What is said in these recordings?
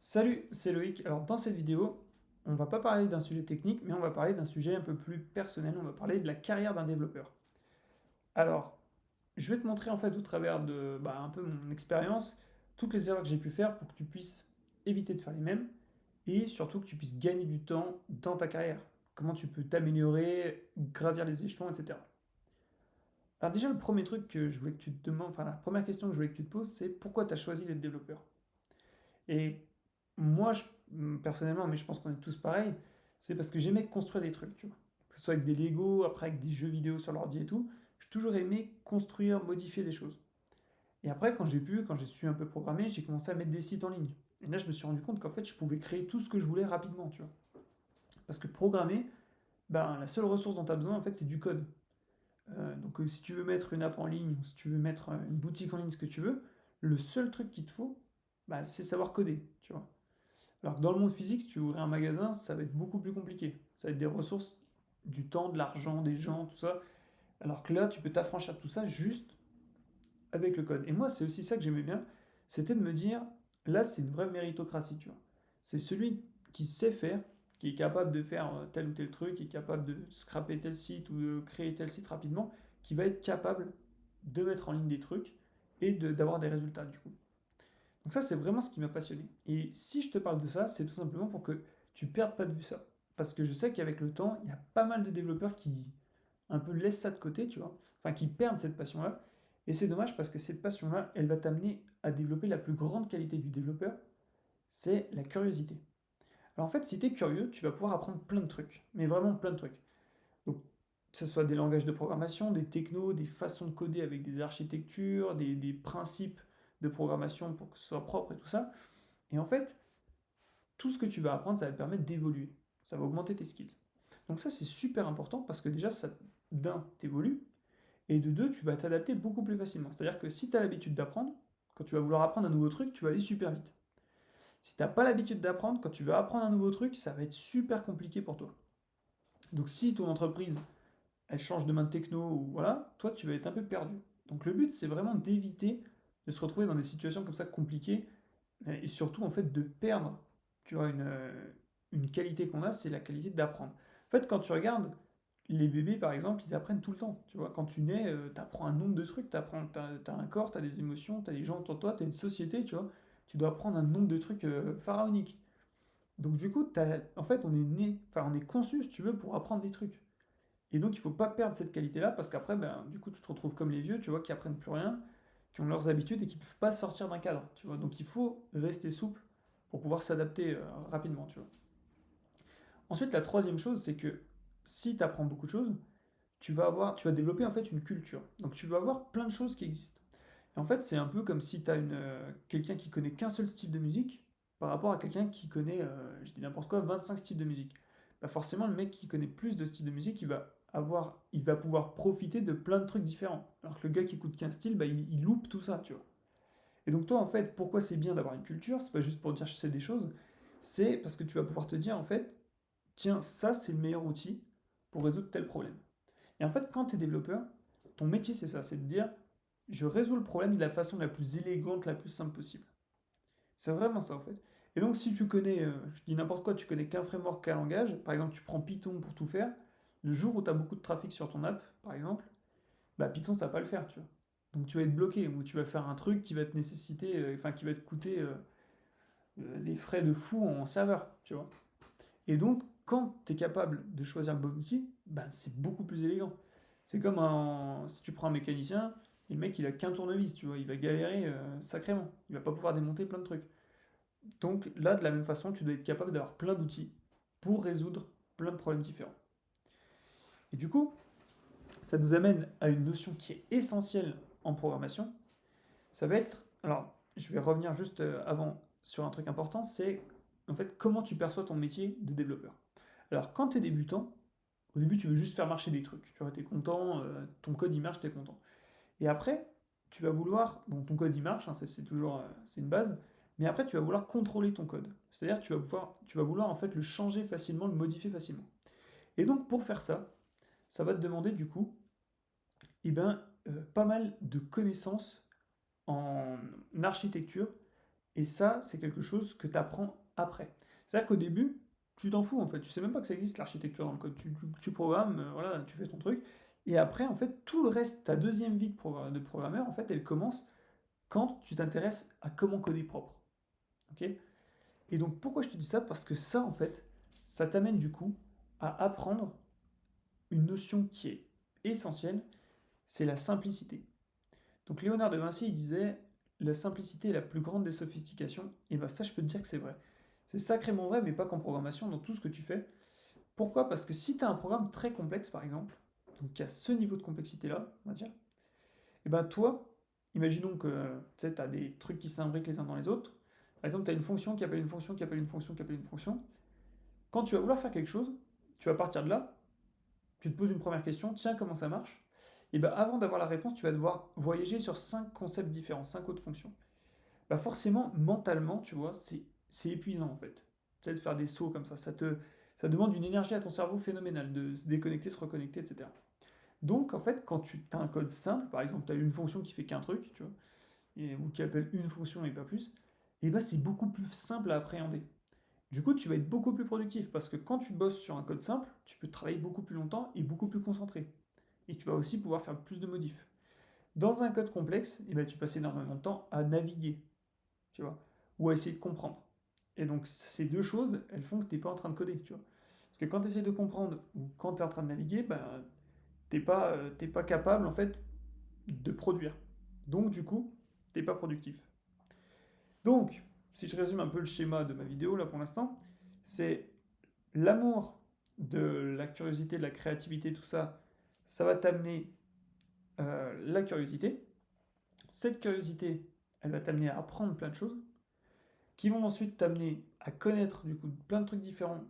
Salut, c'est Loïc. Alors dans cette vidéo, on va pas parler d'un sujet technique, mais on va parler d'un sujet un peu plus personnel. On va parler de la carrière d'un développeur. Alors, je vais te montrer en fait au travers de un peu mon expérience toutes les erreurs que j'ai pu faire pour que tu puisses éviter de faire les mêmes et surtout que tu puisses gagner du temps dans ta carrière. Comment tu peux t'améliorer, gravir les échelons, etc. Alors déjà, le premier truc que je voulais que tu te demandes, enfin la première question que je voulais que tu te poses, c'est pourquoi tu as choisi d'être développeur? Et moi, personnellement, mais je pense qu'on est tous pareils, c'est parce que j'aimais construire des trucs, tu vois. Que ce soit avec des Lego, après avec des jeux vidéo sur l'ordi et tout, j'ai toujours aimé construire, modifier des choses. Et après, quand j'ai su un peu programmer, j'ai commencé à mettre des sites en ligne. Et là, je me suis rendu compte qu'en fait, je pouvais créer tout ce que je voulais rapidement, tu vois. Parce que programmer, la seule ressource dont tu as besoin, en fait, c'est du code. Donc, si tu veux mettre une app en ligne, ou si tu veux mettre une boutique en ligne, ce que tu veux, le seul truc qu'il te faut, c'est savoir coder, tu vois. Alors que dans le monde physique, si tu veux ouvrir un magasin, ça va être beaucoup plus compliqué. Ça va être des ressources, du temps, de l'argent, des gens, tout ça. Alors que là, tu peux t'affranchir de tout ça juste avec le code. Et moi, c'est aussi ça que j'aimais bien, c'était de me dire, là, c'est une vraie méritocratie, tu vois. C'est celui qui sait faire, qui est capable de faire tel ou tel truc, qui est capable de scraper tel site ou de créer tel site rapidement, qui va être capable de mettre en ligne des trucs et d'avoir des résultats, du coup. Donc ça, c'est vraiment ce qui m'a passionné. Et si je te parle de ça, c'est tout simplement pour que tu perdes pas de vue ça. Parce que je sais qu'avec le temps, il y a pas mal de développeurs qui un peu laissent ça de côté, tu vois. Enfin, qui perdent cette passion-là. Et c'est dommage parce que cette passion-là, elle va t'amener à développer la plus grande qualité du développeur, c'est la curiosité. Alors en fait, si tu es curieux, tu vas pouvoir apprendre plein de trucs. Mais vraiment plein de trucs. Donc, que ce soit des langages de programmation, des technos, des façons de coder avec des architectures, des principes de programmation pour que ce soit propre et tout ça. Et en fait, tout ce que tu vas apprendre, ça va te permettre d'évoluer. Ça va augmenter tes skills. Donc ça, c'est super important parce que déjà, ça, d'un, t'évolues, et de deux, tu vas t'adapter beaucoup plus facilement. C'est-à-dire que si tu as l'habitude d'apprendre, quand tu vas vouloir apprendre un nouveau truc, tu vas aller super vite. Si tu n'as pas l'habitude d'apprendre, quand tu vas apprendre un nouveau truc, ça va être super compliqué pour toi. Donc si ton entreprise, elle change de main de techno, ou voilà, toi, tu vas être un peu perdu. Donc le but, c'est vraiment d'éviter de se retrouver dans des situations comme ça compliquées et surtout en fait de perdre, tu vois, une qualité qu'on a, c'est la qualité d'apprendre. En fait, quand tu regardes les bébés, par exemple, ils apprennent tout le temps. Tu vois, quand tu nais, tu apprends un nombre de trucs, t'as un corps, t'as des émotions, t'as des gens autour de toi, t'as une société, tu vois. Tu dois apprendre un nombre de trucs pharaoniques. Donc du coup, en fait, on est né, enfin, on est conçu, si tu veux, pour apprendre des trucs. Et donc, il faut pas perdre cette qualité-là, parce qu'après, du coup, tu te retrouves comme les vieux, tu vois, qui apprennent plus rien, qui ont leurs habitudes et qui ne peuvent pas sortir d'un cadre, tu vois. Donc, il faut rester souple pour pouvoir s'adapter rapidement, tu vois. Ensuite, la troisième chose, c'est que si tu apprends beaucoup de choses, tu vas développer en fait une culture. Donc, tu vas avoir plein de choses qui existent. Et en fait, c'est un peu comme si tu as quelqu'un qui connaît qu'un seul style de musique par rapport à quelqu'un qui connaît, je dis n'importe quoi, 25 styles de musique. Forcément, le mec qui connaît plus de styles de musique, il va pouvoir profiter de plein de trucs différents. Alors que le gars qui écoute qu'un style, il loupe tout ça, tu vois. Et donc toi, en fait, pourquoi c'est bien d'avoir une culture? C'est pas juste pour dire je sais des choses, c'est parce que tu vas pouvoir te dire, en fait, tiens, ça c'est le meilleur outil pour résoudre tel problème. Et en fait, quand tu es développeur, ton métier c'est ça, c'est de dire, je résous le problème de la façon la plus élégante, la plus simple possible. C'est vraiment ça en fait. Et donc si tu connais, je dis n'importe quoi, tu connais qu'un framework, qu'un langage, par exemple tu prends Python pour tout faire, le jour où tu as beaucoup de trafic sur ton app, par exemple, Python ça va pas le faire, tu vois. Donc tu vas être bloqué, ou tu vas faire un truc qui va te nécessiter, enfin qui va te coûter des frais de fou en serveur, tu vois. Et donc quand tu es capable de choisir le bon outil, c'est beaucoup plus élégant. C'est comme si tu prends un mécanicien, et le mec il a qu'un tournevis, tu vois, il va galérer sacrément. Il va pas pouvoir démonter plein de trucs. Donc là, de la même façon, tu dois être capable d'avoir plein d'outils pour résoudre plein de problèmes différents. Et du coup, ça nous amène à une notion qui est essentielle en programmation. Ça va être, alors je vais revenir juste avant sur un truc important, c'est en fait comment tu perçois ton métier de développeur. Alors quand tu es débutant, au début tu veux juste faire marcher des trucs, tu vois, tu es content, ton code il marche, tu es content. Et après, tu vas vouloir, bon, ton code il marche, hein, c'est toujours, c'est une base, mais après tu vas vouloir contrôler ton code. C'est-à-dire tu vas vouloir en fait le changer facilement, le modifier facilement. Et donc pour faire ça, ça va te demander du coup, pas mal de connaissances en architecture Et ça, c'est quelque chose que tu apprends après. C'est-à-dire qu'au début, tu t'en fous en fait. Tu sais même pas que ça existe l'architecture dans le code. Tu programmes, voilà, tu fais ton truc. Et après, en fait, tout le reste, ta deuxième vie de programmeur, en fait, elle commence quand tu t'intéresses à comment coder propre. Ok. Et donc, pourquoi je te dis ça? Parce que ça, en fait, ça t'amène du coup à apprendre une notion qui est essentielle, c'est la simplicité. Donc Léonard de Vinci, il disait la simplicité est la plus grande des sophistications. Et bien ça, je peux te dire que c'est vrai. C'est sacrément vrai, mais pas qu'en programmation, dans tout ce que tu fais. Pourquoi? Parce que si tu as un programme très complexe, par exemple, donc qui a ce niveau de complexité-là, on va dire, et ben toi, imaginons que tu as des trucs qui s'imbriquent les uns dans les autres. Par exemple, tu as une fonction qui appelle une fonction, qui appelle une fonction, qui appelle une fonction. Quand tu vas vouloir faire quelque chose, tu vas partir de là, tu te poses une première question, tiens, comment ça marche? Et bien avant d'avoir la réponse, tu vas devoir voyager sur 5 concepts différents, 5 autres fonctions. Bah forcément, mentalement, tu vois, c'est épuisant en fait. Tu sais, de faire des sauts comme ça demande une énergie à ton cerveau phénoménale, de se déconnecter, se reconnecter, etc. Donc en fait, quand tu as un code simple, par exemple, tu as une fonction qui fait qu'un truc, tu vois, ou qui appelle une fonction et pas plus, et bah c'est beaucoup plus simple à appréhender. Du coup, tu vas être beaucoup plus productif parce que quand tu bosses sur un code simple, tu peux travailler beaucoup plus longtemps et beaucoup plus concentré. Et tu vas aussi pouvoir faire plus de modifs. Dans un code complexe, eh ben, tu passes énormément de temps à naviguer, tu vois, ou à essayer de comprendre. Et donc, ces deux choses, elles font que tu n'es pas en train de coder, tu vois. Parce que quand tu essaies de comprendre ou quand tu es en train de naviguer, ben, t'es pas capable, en fait, de produire. Donc, du coup, t'es pas productif. Donc, si je résume un peu le schéma de ma vidéo, là, pour l'instant, c'est l'amour de la curiosité, de la créativité, tout ça, ça va t'amener la curiosité. Cette curiosité, elle va t'amener à apprendre plein de choses, qui vont ensuite t'amener à connaître du coup plein de trucs différents,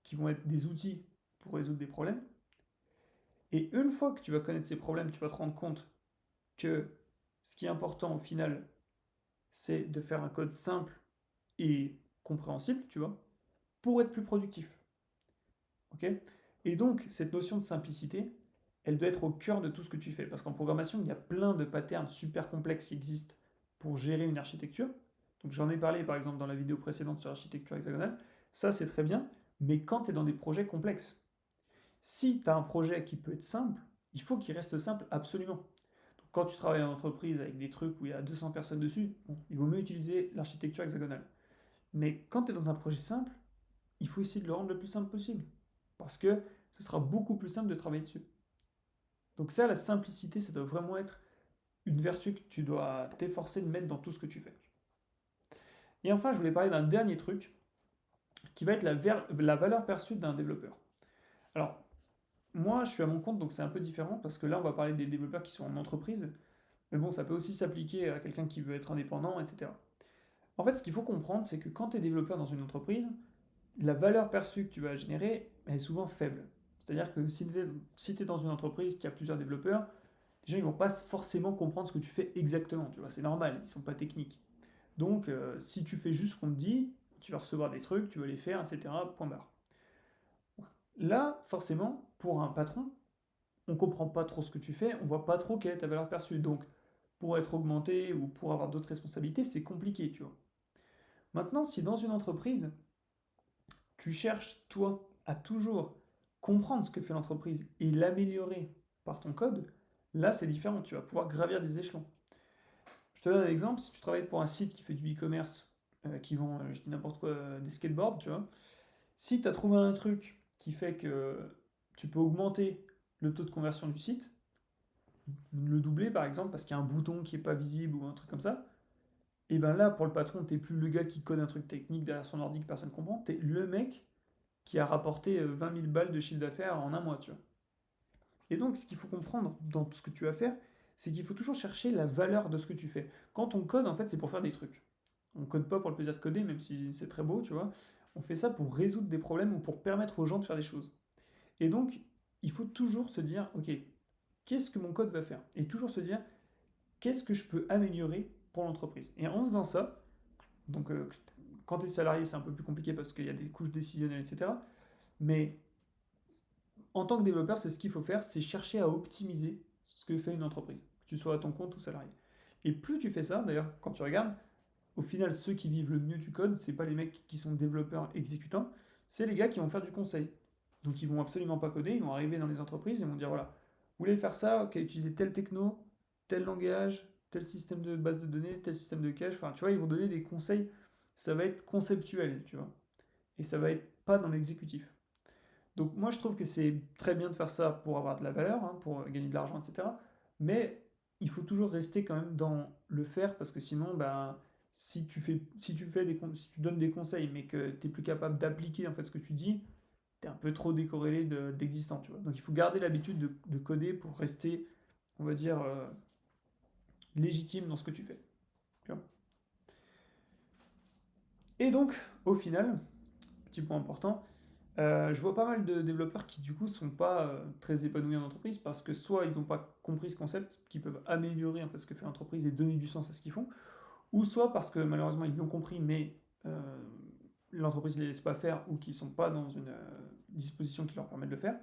qui vont être des outils pour résoudre des problèmes. Et une fois que tu vas connaître ces problèmes, tu vas te rendre compte que ce qui est important au final, c'est de faire un code simple et compréhensible, tu vois, pour être plus productif. Ok? Et donc, cette notion de simplicité, elle doit être au cœur de tout ce que tu fais. Parce qu'en programmation, il y a plein de patterns super complexes qui existent pour gérer une architecture. Donc j'en ai parlé par exemple dans la vidéo précédente sur l'architecture hexagonale. Ça, c'est très bien, mais quand tu es dans des projets complexes, si tu as un projet qui peut être simple, il faut qu'il reste simple absolument. Donc, quand tu travailles en entreprise avec des trucs où il y a 200 personnes dessus, bon, il vaut mieux utiliser l'architecture hexagonale. Mais quand tu es dans un projet simple, il faut essayer de le rendre le plus simple possible. Parce que ce sera beaucoup plus simple de travailler dessus. Donc ça, la simplicité, ça doit vraiment être une vertu que tu dois t'efforcer de mettre dans tout ce que tu fais. Et enfin, je voulais parler d'un dernier truc, qui va être la valeur perçue d'un développeur. Alors, moi, je suis à mon compte, donc c'est un peu différent, parce que là, on va parler des développeurs qui sont en entreprise, mais bon, ça peut aussi s'appliquer à quelqu'un qui veut être indépendant, etc. En fait, ce qu'il faut comprendre, c'est que quand tu es développeur dans une entreprise, la valeur perçue que tu vas générer, elle est souvent faible. C'est-à-dire que si tu es dans une entreprise qui a plusieurs développeurs, les gens ne vont pas forcément comprendre ce que tu fais exactement, tu vois, c'est normal, ils ne sont pas techniques. Donc, si tu fais juste ce qu'on te dit, tu vas recevoir des trucs, tu vas les faire, etc. Point barre. Là, forcément, pour un patron, on ne comprend pas trop ce que tu fais, on voit pas trop quelle est ta valeur perçue. Donc, pour être augmenté ou pour avoir d'autres responsabilités, c'est compliqué, tu vois. Maintenant, si dans une entreprise, tu cherches, toi, à toujours comprendre ce que fait l'entreprise et l'améliorer par ton code, là, c'est différent, tu vas pouvoir gravir des échelons. Je te donne un exemple, si tu travailles pour un site qui fait du e-commerce, qui vend, je dis n'importe quoi, des skateboards, tu vois, si tu as trouvé un truc qui fait que tu peux augmenter le taux de conversion du site, le doubler par exemple, parce qu'il y a un bouton qui n'est pas visible ou un truc comme ça, et ben là, pour le patron, t'es plus le gars qui code un truc technique derrière son ordi que personne ne comprend, t'es le mec qui a rapporté 20 000 balles de chiffre d'affaires en un mois, tu vois. Et donc, ce qu'il faut comprendre dans tout ce que tu vas faire, c'est qu'il faut toujours chercher la valeur de ce que tu fais. Quand on code, en fait, c'est pour faire des trucs. On code pas pour le plaisir de coder, même si c'est très beau, tu vois. On fait ça pour résoudre des problèmes ou pour permettre aux gens de faire des choses. Et donc, il faut toujours se dire, ok, qu'est-ce que mon code va faire? Et toujours se dire, qu'est-ce que je peux améliorer pour l'entreprise? Et en faisant ça, donc quand tu es salarié, c'est un peu plus compliqué parce qu'il y a des couches décisionnelles, etc. Mais en tant que développeur, c'est ce qu'il faut faire, c'est chercher à optimiser ce que fait une entreprise, que tu sois à ton compte ou salarié. Et plus tu fais ça, d'ailleurs, quand tu regardes, au final, ceux qui vivent le mieux du code, c'est pas les mecs qui sont développeurs exécutants, c'est les gars qui vont faire du conseil. Donc ils vont absolument pas coder, ils vont arriver dans les entreprises et vont dire voilà, vous voulez faire ça, ok, utilisez tel techno, tel langage, tel système de base de données, tel système de cache, enfin tu vois, ils vont donner des conseils, ça va être conceptuel, tu vois, et ça va être pas dans l'exécutif. Donc moi je trouve que c'est très bien de faire ça pour avoir de la valeur, hein, pour gagner de l'argent, etc. Mais il faut toujours rester quand même dans le faire parce que sinon, ben, si tu donnes des conseils mais que tu n'es plus capable d'appliquer en fait ce que tu dis, tu es un peu trop décorrélé d'existant, tu vois. Donc il faut garder l'habitude de coder pour rester, on va dire, légitime dans ce que tu fais. Tu vois. Et donc, au final, petit point important, je vois pas mal de développeurs qui du coup sont pas très épanouis en entreprise parce que soit ils n'ont pas compris ce concept, qu'ils peuvent améliorer en fait ce que fait l'entreprise et donner du sens à ce qu'ils font, ou soit parce que malheureusement ils l'ont compris mais l'entreprise ne les laisse pas faire ou qu'ils sont pas dans une disposition qui leur permet de le faire.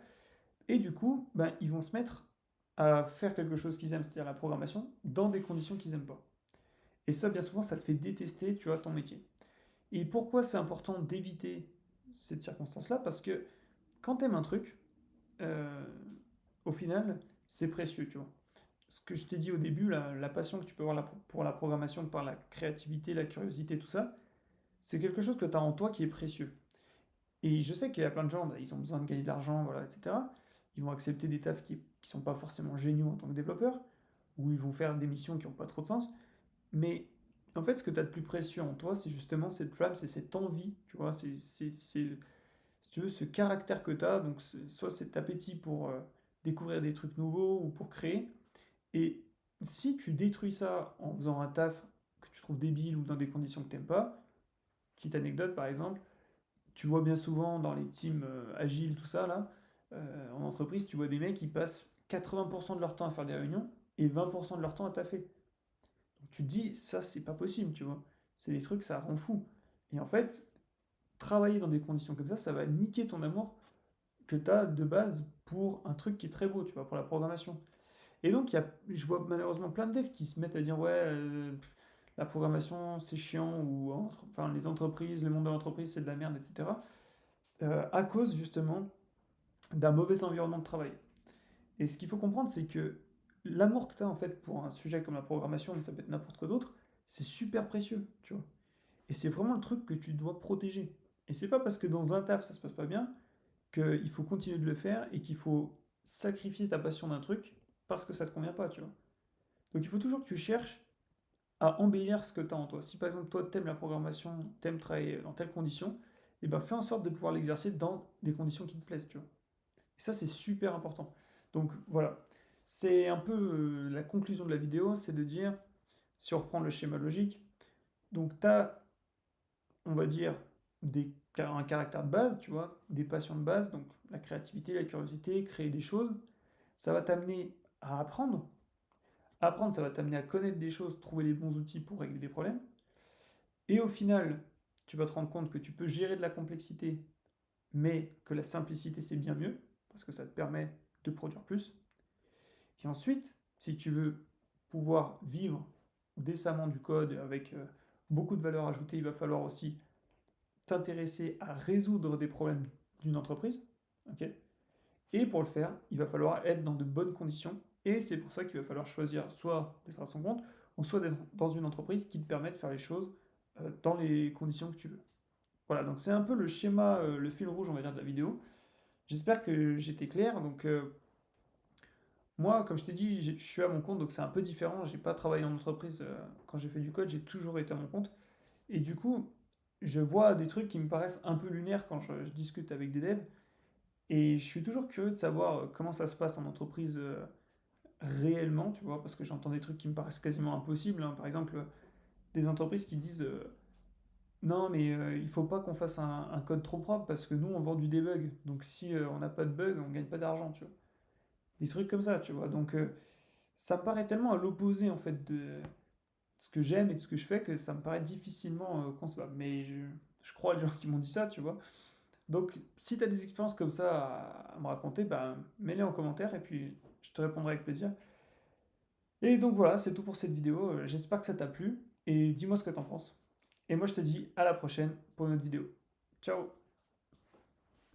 Et du coup, ben, ils vont se mettre à faire quelque chose qu'ils aiment, c'est-à-dire la programmation, dans des conditions qu'ils n'aiment pas. Et ça, bien souvent, ça te fait détester, tu vois, ton métier. Et pourquoi c'est important d'éviter cette circonstance-là? Parce que quand tu aimes un truc, euh, au final, c'est précieux, tu vois. Ce que je t'ai dit au début, la passion que tu peux avoir pour la programmation, par la créativité, la curiosité, tout ça, c'est quelque chose que tu as en toi qui est précieux. Et je sais qu'il y a plein de gens, bah, ils ont besoin de gagner de l'argent, voilà, etc. Ils vont accepter des tafs qui sont pas forcément géniaux en tant que développeurs, ou ils vont faire des missions qui n'ont pas trop de sens. Mais en fait, ce que tu as de plus précieux en toi, c'est justement cette flamme, c'est cette envie, tu vois, si tu veux, ce caractère que tu as, donc soit cet appétit pour découvrir des trucs nouveaux ou pour créer. Et si tu détruis ça en faisant un taf que tu trouves débile ou dans des conditions que tu n'aimes pas, petite anecdote par exemple, tu vois bien souvent dans les teams agiles, tout ça, là, en entreprise, tu vois des mecs qui passent 80% de leur temps à faire des réunions et 20% de leur temps à taffer. Donc tu te dis, ça, c'est pas possible, tu vois. C'est des trucs, ça rend fou. Et en fait, travailler dans des conditions comme ça va niquer ton amour que tu as de base pour un truc qui est très beau, tu vois, pour la programmation. Et donc, je vois malheureusement plein de devs qui se mettent à dire, ouais, la programmation, c'est chiant, ou enfin, les entreprises, le monde de l'entreprise, c'est de la merde, etc. À cause justement d'un mauvais environnement de travail. Et ce qu'il faut comprendre, c'est que l'amour que tu as en fait pour un sujet comme la programmation, mais ça peut être n'importe quoi d'autre, c'est super précieux, tu vois. Et c'est vraiment le truc que tu dois protéger. Et c'est pas parce que dans un taf ça se passe pas bien qu'il faut continuer de le faire et qu'il faut sacrifier ta passion d'un truc parce que ça te convient pas, tu vois. Donc il faut toujours que tu cherches à embellir ce que tu as en toi. Si par exemple toi t'aimes la programmation, t'aimes travailler dans telles conditions, et ben fais en sorte de pouvoir l'exercer dans des conditions qui te plaisent, tu vois. Et ça c'est super important. Donc voilà, c'est un peu la conclusion de la vidéo, c'est de dire, si on reprend le schéma logique, donc tu as, on va dire, un caractère de base, tu vois, des passions de base, donc la créativité, la curiosité, créer des choses, ça va t'amener à apprendre. Apprendre, ça va t'amener à connaître des choses, trouver les bons outils pour régler des problèmes. Et au final, tu vas te rendre compte que tu peux gérer de la complexité, mais que la simplicité, c'est bien mieux, parce que ça te permet de produire plus. Et ensuite, si tu veux pouvoir vivre décemment du code avec beaucoup de valeur ajoutée, il va falloir aussi t'intéresser à résoudre des problèmes d'une entreprise. Ok. Et pour le faire, il va falloir être dans de bonnes conditions. Et c'est pour ça qu'il va falloir choisir soit d'être à son compte, ou soit d'être dans une entreprise qui te permet de faire les choses dans les conditions que tu veux. Voilà, donc c'est un peu le schéma, le fil rouge, on va dire, de la vidéo. J'espère que j'étais clair. Donc moi, comme je t'ai dit, je suis à mon compte, donc c'est un peu différent. J'ai pas travaillé en entreprise quand j'ai fait du code, j'ai toujours été à mon compte. Et du coup, je vois des trucs qui me paraissent un peu lunaires quand je discute avec des devs. Et je suis toujours curieux de savoir comment ça se passe en entreprise réellement, tu vois, parce que j'entends des trucs qui me paraissent quasiment impossibles, hein. Par exemple, des entreprises qui disent non, mais il faut pas qu'on fasse un code trop propre parce que nous, on vend du debug. Donc si on n'a pas de bug, on gagne pas d'argent, tu vois. Des trucs comme ça, tu vois. Donc ça me paraît tellement à l'opposé, en fait, de ce que j'aime et de ce que je fais que ça me paraît difficilement concevable. Mais je crois les gens qui m'ont dit ça, tu vois. Donc, si tu as des expériences comme ça à me raconter, ben, mets-les en commentaire et puis je te répondrai avec plaisir. Et donc voilà, c'est tout pour cette vidéo. J'espère que ça t'a plu et dis-moi ce que t'en penses. Et moi, je te dis à la prochaine pour une autre vidéo. Ciao!